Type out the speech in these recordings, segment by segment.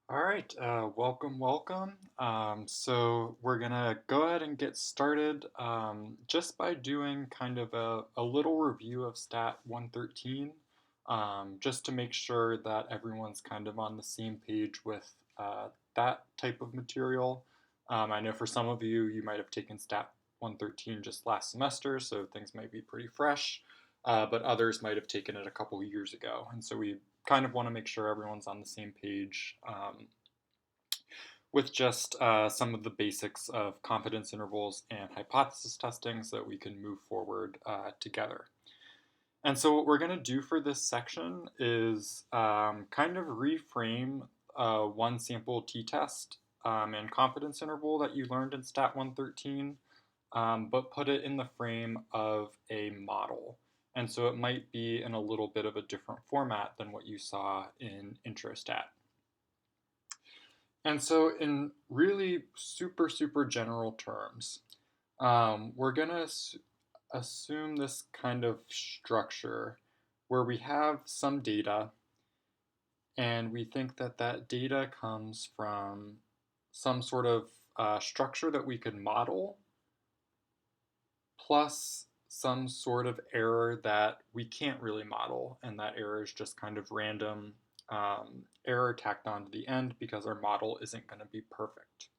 All right, welcome. So we're gonna go ahead and get started just by doing kind of a little review of Stat 113, just to make sure that everyone's kind of on the same page with that type of material. I know for some of you, you might have taken Stat 113 just last semester, so things might be pretty fresh, but others might have taken it a couple years ago, and so we kind of want to make sure everyone's on the same page with just some of the basics of confidence intervals and hypothesis testing so that we can move forward together. And so what we're going to do for this section is kind of reframe one sample t-test and confidence interval that you learned in Stat 113, but put it in the frame of a model. And so it might be in a little bit of a different format than what you saw in IntroStat. And so, in really super general terms, we're going to assume this kind of structure where we have some data and we think that that data comes from some sort of structure that we could model plus some sort of error that we can't really model, and that error is just kind of random error tacked on to the end because our model isn't going to be perfect.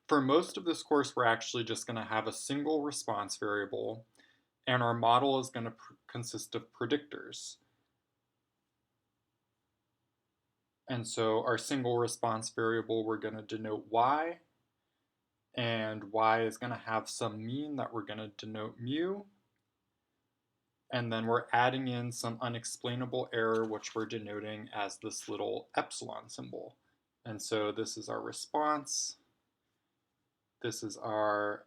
For most of this course, we're actually just going to have a single response variable, and our model is going to consist of predictors. And so our single response variable, we're going to denote y, and y is going to have some mean that we're going to denote mu, and then we're adding in some unexplainable error, which we're denoting as this little epsilon symbol. And so this is our response. This is our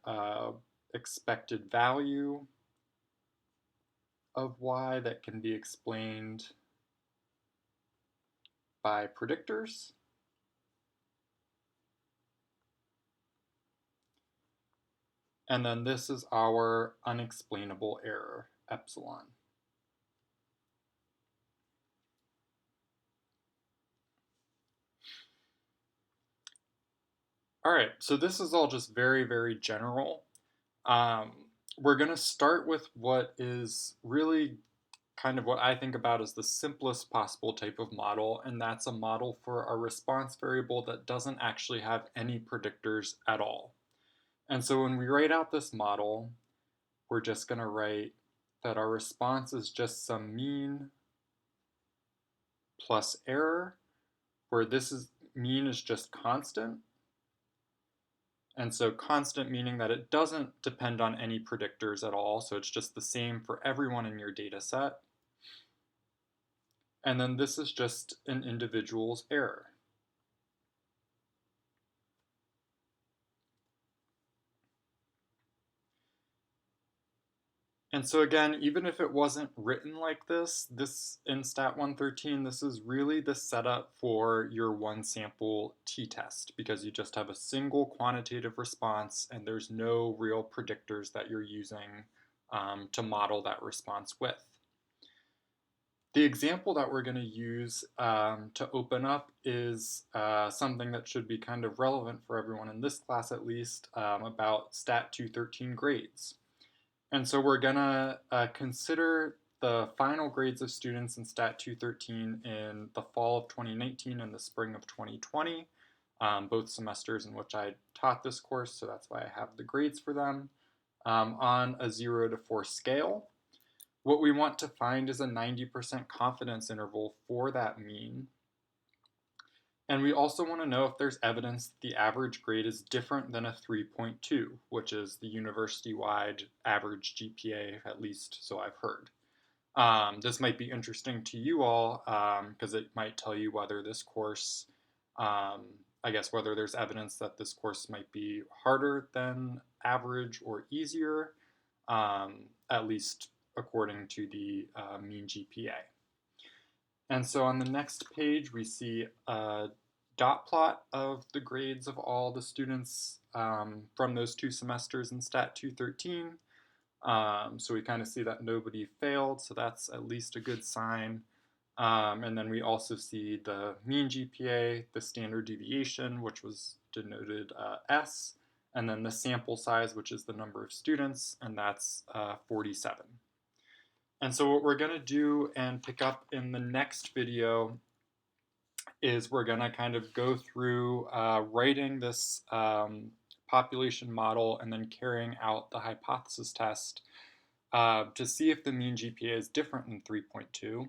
expected value of y that can be explained by predictors. And then this is our unexplainable error, epsilon. All right, so this is all just very general. We're going to start with what is really kind of what I think about as the simplest possible type of model, and that's a model for a response variable that doesn't actually have any predictors at all. And so when we write out this model, we're just going to write that our response is just some mean plus error, where this is mean is just constant. And so constant meaning that it doesn't depend on any predictors at all, so it's just the same for everyone in your data set. And then this is just an individual's error. And so again, even if it wasn't written like this in Stat 113, this is really the setup for your one sample t-test because you just have a single quantitative response and there's no real predictors that you're using to model that response with. The example that we're going to use to open up is something that should be kind of relevant for everyone in this class at least about Stat 213 grades. And so we're gonna consider the final grades of students in Stat 213 in the fall of 2019 and the spring of 2020, both semesters in which I taught this course, so that's why I have the grades for them, on a 0 to 4 scale. What we want to find is a 90% confidence interval for that mean. And we also want to know if there's evidence that the average grade is different than a 3.2, which is the university-wide average GPA, at least so I've heard. This might be interesting to you all because it might tell you whether this course, I guess whether there's evidence that this course might be harder than average or easier, at least according to the mean GPA. And so on the next page, we see a dot plot of the grades of all the students from those 2 semesters in Stat 213. So we kind of see that nobody failed, so that's at least a good sign. And then we also see the mean GPA, the standard deviation, which was denoted S, and then the sample size, which is the number of students, and that's 47. And so what we're going to do and pick up in the next video is we're going to kind of go through writing this population model and then carrying out the hypothesis test to see if the mean GPA is different in 3.2.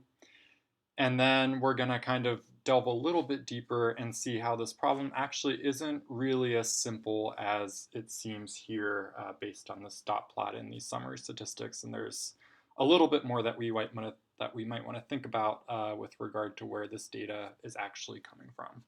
And then we're going to kind of delve a little bit deeper and see how this problem actually isn't really as simple as it seems here based on this dot plot in these summary statistics. And there's a little bit more that we might want to think about with regard to where this data is actually coming from.